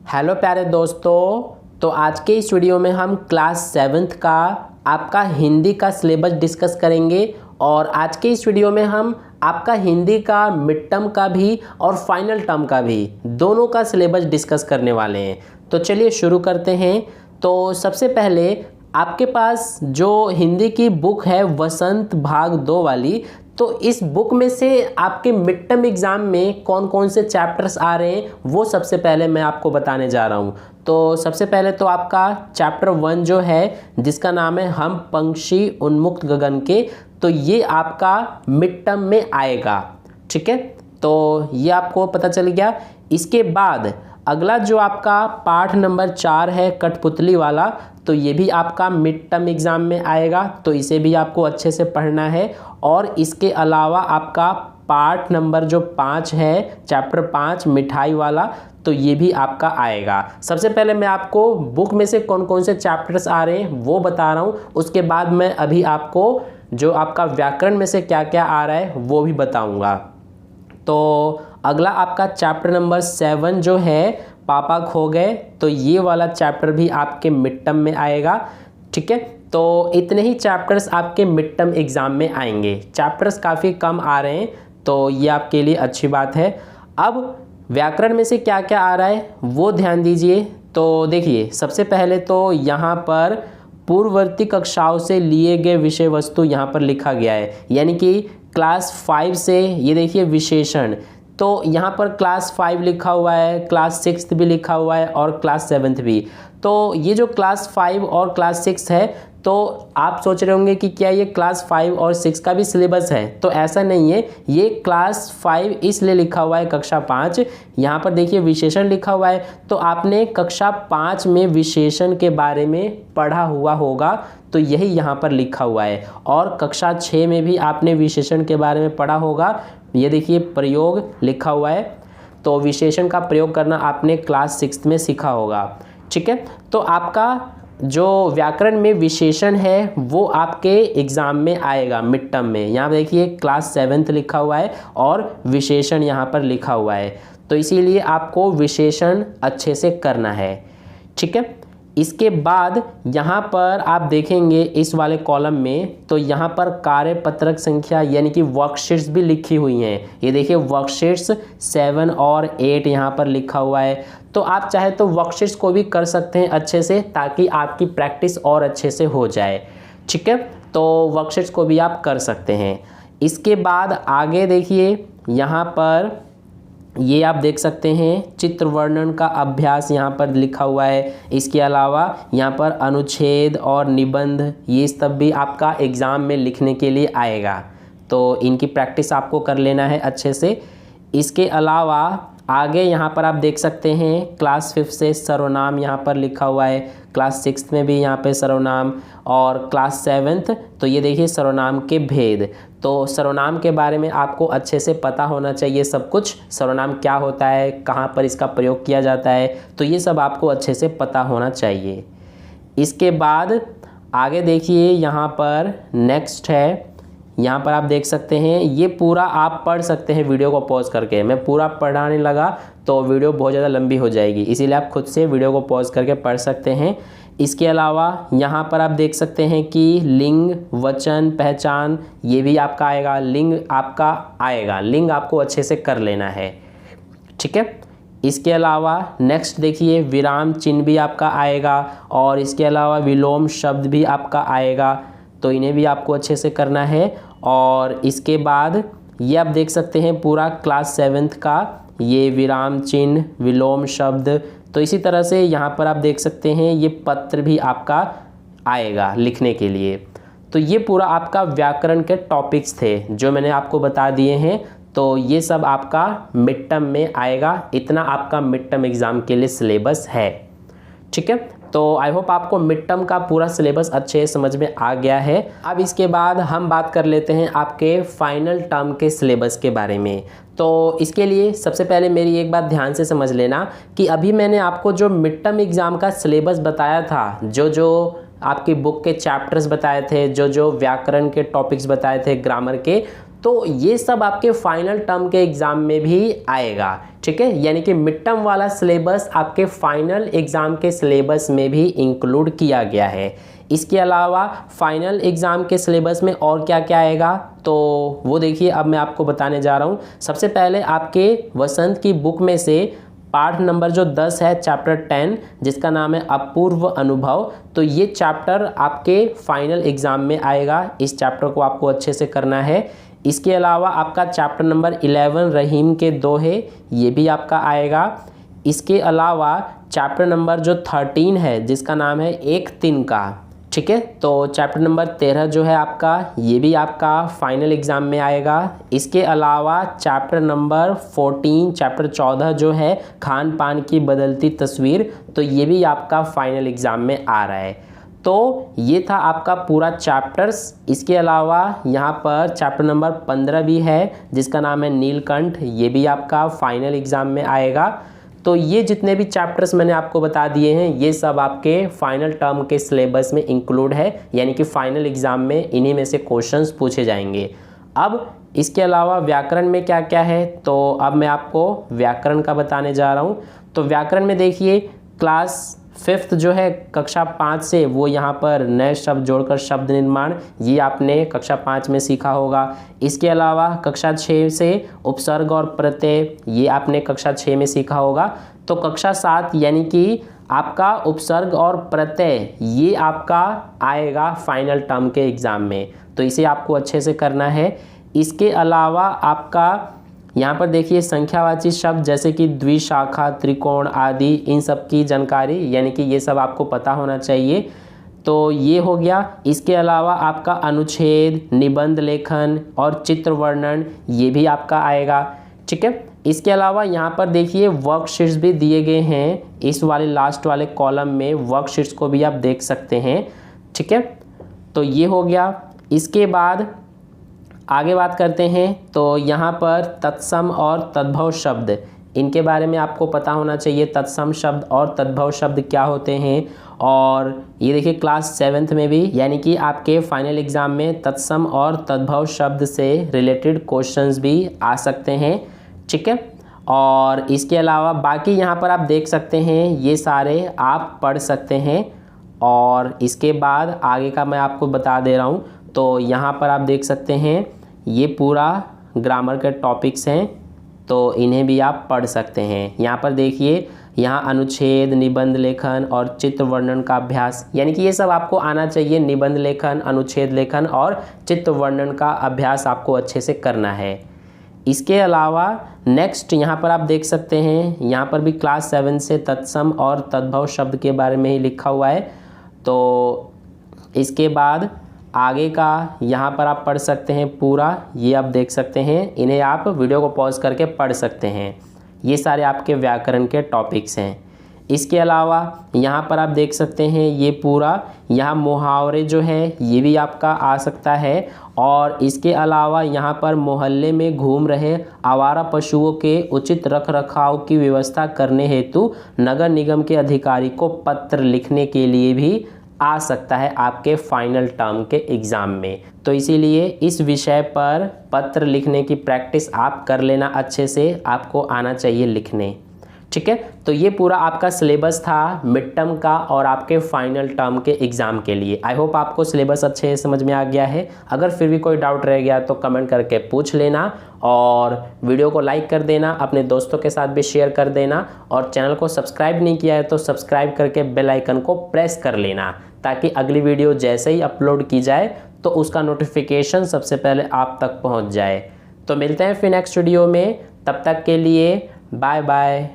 Hello प्यारे दोस्तों। तो आज के इस वीडियो में हम क्लास 7th का आपका हिंदी का सिलेबस डिस्कस करेंगे और आज के इस वीडियो में हम आपका हिंदी का मिड टर्म का भी और फाइनल टर्म का भी दोनों का सिलेबस डिस्कस करने वाले हैं। तो चलिए शुरू करते हैं। तो सबसे पहले आपके पास जो हिंदी की बुक है वसंत भाग 2 वाली, तो इस बुक में से आपके मिड टर्म एग्ज़ाम में कौन कौन से चैप्टर्स आ रहे हैं वो सबसे पहले मैं आपको बताने जा रहा हूँ। तो सबसे पहले तो आपका चैप्टर 1 जो है जिसका नाम है हम पंक्षी उन्मुक्त गगन के, तो ये आपका मिड टर्म में आएगा। ठीक है, तो ये आपको पता चल गया। इसके बाद अगला जो आपका पाठ नंबर 4 है कठपुतली वाला, तो ये भी आपका मिड टर्म एग्ज़ाम में आएगा, तो इसे भी आपको अच्छे से पढ़ना है। और इसके अलावा आपका पाठ नंबर जो 5 है, चैप्टर 5 मिठाई वाला, तो ये भी आपका आएगा। सबसे पहले मैं आपको बुक में से कौन कौन से चैप्टर्स आ रहे हैं वो बता रहा हूँ, उसके बाद मैं अभी आपको जो आपका व्याकरण में से क्या क्या आ रहा है वो भी बताऊँगा। तो अगला आपका चैप्टर नंबर 7 जो है पापा खो गए, तो ये वाला चैप्टर भी आपके मिड टर्म में आएगा। ठीक है, तो इतने ही चैप्टर्स आपके मिड टर्म एग्ज़ाम में आएंगे। चैप्टर्स काफ़ी कम आ रहे हैं, तो ये आपके लिए अच्छी बात है। अब व्याकरण में से क्या क्या आ रहा है वो ध्यान दीजिए। तो देखिए, सबसे पहले तो यहाँ पर पूर्ववर्ती कक्षाओं से लिए गए विषय वस्तु यहाँ पर लिखा गया है, यानी कि क्लास 5 से ये देखिए विशेषण, तो यहाँ पर क्लास 5 लिखा हुआ है, क्लास 6 भी लिखा हुआ है और क्लास 7 भी। तो ये जो क्लास 5 और क्लास 6 है, तो आप सोच रहे होंगे कि क्या ये क्लास 5 और 6 का भी सिलेबस है, तो ऐसा नहीं है। ये क्लास 5 इसलिए लिखा हुआ है कक्षा 5, यहाँ पर देखिए विशेषण लिखा हुआ है, तो आपने कक्षा 5 में विशेषण के बारे में पढ़ा हुआ होगा, तो यही यहाँ पर लिखा हुआ है। और कक्षा 6 में भी आपने विशेषण के बारे में पढ़ा होगा, ये देखिए प्रयोग लिखा हुआ है, तो विशेषण का प्रयोग करना आपने क्लास 6 में सीखा होगा। ठीक है, तो आपका जो व्याकरण में विशेषण है वो आपके एग्ज़ाम में आएगा मिड टर्म में। यहाँ देखिए क्लास 7 लिखा हुआ है और विशेषण यहाँ पर लिखा हुआ है, तो इसीलिए आपको विशेषण अच्छे से करना है। ठीक है, इसके बाद यहाँ पर आप देखेंगे इस वाले कॉलम में, तो यहाँ पर कार्यपत्रक संख्या यानी कि वर्कशीट्स भी लिखी हुई हैं। ये देखिए वर्कशीट्स 7 और 8 यहाँ पर लिखा हुआ है, तो आप चाहे तो वर्कशीट्स को भी कर सकते हैं अच्छे से, ताकि आपकी प्रैक्टिस और अच्छे से हो जाए। ठीक है, तो वर्कशीट्स को भी आप कर सकते हैं। इसके बाद आगे देखिए यहाँ पर ये आप देख सकते हैं चित्र वर्णन का अभ्यास यहाँ पर लिखा हुआ है। इसके अलावा यहाँ पर अनुच्छेद और निबंध, ये सब भी आपका एग्ज़ाम में लिखने के लिए आएगा, तो इनकी प्रैक्टिस आपको कर लेना है अच्छे से। इसके अलावा आगे यहाँ पर आप देख सकते हैं क्लास 5 से सर्वनाम यहाँ पर लिखा हुआ है, क्लास 6 में भी यहाँ पे सर्वनाम, और क्लास 7 तो ये देखिए सर्वनाम के भेद। तो सर्वनाम के बारे में आपको अच्छे से पता होना चाहिए सब कुछ, सर्वनाम क्या होता है, कहाँ पर इसका प्रयोग किया जाता है, तो ये सब आपको अच्छे से पता होना चाहिए। इसके बाद आगे देखिए यहाँ पर नेक्स्ट है, यहाँ पर आप देख सकते हैं ये पूरा आप पढ़ सकते हैं वीडियो को पॉज करके। मैं पूरा पढ़ाने लगा तो वीडियो बहुत ज़्यादा लंबी हो जाएगी, इसीलिए आप खुद से वीडियो को पॉज करके पढ़ सकते हैं। इसके अलावा यहाँ पर आप देख सकते हैं कि लिंग, वचन, पहचान, ये भी आपका आएगा। लिंग आपका आएगा, लिंग आपको अच्छे से कर लेना है। ठीक है, इसके अलावा नेक्स्ट देखिए विराम चिन्ह भी आपका आएगा, और इसके अलावा विलोम शब्द भी आपका आएगा, तो इन्हें भी आपको अच्छे से करना है। और इसके बाद ये आप देख सकते हैं पूरा क्लास 7 का ये विराम चिन्ह, विलोम शब्द, तो इसी तरह से यहाँ पर आप देख सकते हैं ये पत्र भी आपका आएगा लिखने के लिए। तो ये पूरा आपका व्याकरण के टॉपिक्स थे जो मैंने आपको बता दिए हैं, तो ये सब आपका मिड टर्म में आएगा। इतना आपका मिड टर्म एग्ज़ाम के लिए सिलेबस है। ठीक है, तो आई होप आपको मिड टर्म का पूरा सिलेबस अच्छे समझ में आ गया है। अब इसके बाद हम बात कर लेते हैं आपके फाइनल टर्म के सिलेबस के बारे में। तो इसके लिए सबसे पहले मेरी एक बात ध्यान से समझ लेना कि अभी मैंने आपको जो मिड टर्म एग्ज़ाम का सिलेबस बताया था, जो आपकी बुक के चैप्टर्स बताए थे, जो व्याकरण के टॉपिक्स बताए थे ग्रामर के, तो ये सब आपके फाइनल टर्म के एग्ज़ाम में भी आएगा, ठीक है। यानी कि मिड टर्म वाला सिलेबस आपके फाइनल एग्ज़ाम के सिलेबस में भी इंक्लूड किया गया है। इसके अलावा फाइनल एग्ज़ाम के सिलेबस में और क्या क्या आएगा तो वो देखिए अब मैं आपको बताने जा रहा हूँ। सबसे पहले आपके वसंत की बुक में से पाठ नंबर जो 10 है, चैप्टर 10, जिसका नाम है अपूर्व अनुभव, तो ये चैप्टर आपके फाइनल एग्ज़ाम में आएगा। इस चैप्टर को आपको अच्छे से करना है। इसके अलावा आपका चैप्टर नंबर 11 रहीम के दोहे, ये भी आपका आएगा। इसके अलावा चैप्टर नंबर जो 13 है, जिसका नाम है एक तिनका, ठीक है, तो चैप्टर नंबर 13 जो है आपका, ये भी आपका फाइनल एग्ज़ाम में आएगा। इसके अलावा चैप्टर नंबर 14, चैप्टर 14 जो है खान पान की बदलती तस्वीर, तो ये भी आपका फाइनल एग्ज़ाम में आ रहा है। तो ये था आपका पूरा चैप्टर्स। इसके अलावा यहाँ पर चैप्टर नंबर 15 भी है, जिसका नाम है नीलकंठ, ये भी आपका फाइनल एग्ज़ाम में आएगा। तो ये जितने भी चैप्टर्स मैंने आपको बता दिए हैं, ये सब आपके फाइनल टर्म के सिलेबस में इंक्लूड है, यानी कि फाइनल एग्ज़ाम में इन्हीं में से क्वेश्चंस पूछे जाएंगे। अब इसके अलावा व्याकरण में क्या क्या है, तो अब मैं आपको व्याकरण का बताने जा रहा हूँ। तो व्याकरण में देखिए क्लास 5th जो है कक्षा 5 से, वो यहाँ पर नए शब्द जोड़कर शब्द निर्माण, ये आपने कक्षा 5 में सीखा होगा। इसके अलावा कक्षा 6 से उपसर्ग और प्रत्यय, ये आपने कक्षा 6 में सीखा होगा। तो कक्षा 7 यानी कि आपका उपसर्ग और प्रत्यय, ये आपका आएगा फाइनल टर्म के एग्ज़ाम में, तो इसे आपको अच्छे से करना है। इसके अलावा आपका यहाँ पर देखिए संख्यावाची शब्द जैसे कि द्विशाखा, त्रिकोण आदि, इन सब की जानकारी, यानी कि ये सब आपको पता होना चाहिए, तो ये हो गया। इसके अलावा आपका अनुच्छेद, निबंध लेखन और चित्र वर्णन, ये भी आपका आएगा, ठीक है। इसके अलावा यहाँ पर देखिए वर्कशीट्स भी दिए गए हैं, इस वाले लास्ट वाले कॉलम में वर्कशीट्स को भी आप देख सकते हैं, ठीक है। तो ये हो गया। इसके बाद आगे बात करते हैं, तो यहाँ पर तत्सम और तद्भव शब्द, इनके बारे में आपको पता होना चाहिए, तत्सम शब्द और तद्भव शब्द क्या होते हैं। और ये देखिए क्लास 7th में भी, यानी कि आपके फाइनल एग्ज़ाम में तत्सम और तद्भव शब्द से रिलेटेड क्वेश्चंस भी आ सकते हैं, ठीक है। और इसके अलावा बाकी यहाँ पर आप देख सकते हैं, ये सारे आप पढ़ सकते हैं। और इसके बाद आगे का मैं आपको बता दे रहा हूँ, तो यहाँ पर आप देख सकते हैं ये पूरा ग्रामर के टॉपिक्स हैं, तो इन्हें भी आप पढ़ सकते हैं। यहाँ पर देखिए, यहाँ अनुच्छेद, निबंध लेखन और चित्र वर्णन का अभ्यास, यानी कि ये सब आपको आना चाहिए। निबंध लेखन, अनुच्छेद लेखन और चित्र वर्णन का अभ्यास आपको अच्छे से करना है। इसके अलावा नेक्स्ट यहाँ पर आप देख सकते हैं, यहाँ पर भी क्लास 7 से तत्सम और तद्भव शब्द के बारे में ही लिखा हुआ है। तो इसके बाद आगे का यहाँ पर आप पढ़ सकते हैं पूरा, ये आप देख सकते हैं, इन्हें आप वीडियो को पॉज करके पढ़ सकते हैं। ये सारे आपके व्याकरण के टॉपिक्स हैं। इसके अलावा यहाँ पर आप देख सकते हैं ये पूरा, यहाँ मुहावरे जो है ये भी आपका आ सकता है। और इसके अलावा यहाँ पर मोहल्ले में घूम रहे आवारा पशुओं के उचित रख रखाव की व्यवस्था करने हेतु नगर निगम के अधिकारी को पत्र लिखने के लिए भी आ सकता है आपके फाइनल टर्म के एग्ज़ाम में। तो इसीलिए इस विषय पर पत्र लिखने की प्रैक्टिस आप कर लेना अच्छे से, आपको आना चाहिए लिखने, ठीक है। तो ये पूरा आपका सिलेबस था मिड टर्म का और आपके फाइनल टर्म के एग्ज़ाम के लिए। आई होप आपको सिलेबस अच्छे से समझ में आ गया है। अगर फिर भी कोई डाउट रह गया तो कमेंट करके पूछ लेना, और वीडियो को लाइक कर देना, अपने दोस्तों के साथ भी शेयर कर देना, और चैनल को सब्सक्राइब नहीं किया है तो सब्सक्राइब करके बेल आइकन को प्रेस कर लेना, ताकि अगली वीडियो जैसे ही अपलोड की जाए तो उसका नोटिफिकेशन सबसे पहले आप तक पहुंच जाए। तो मिलते हैं फिर नेक्स्ट वीडियो में, तब तक के लिए बाय बाय।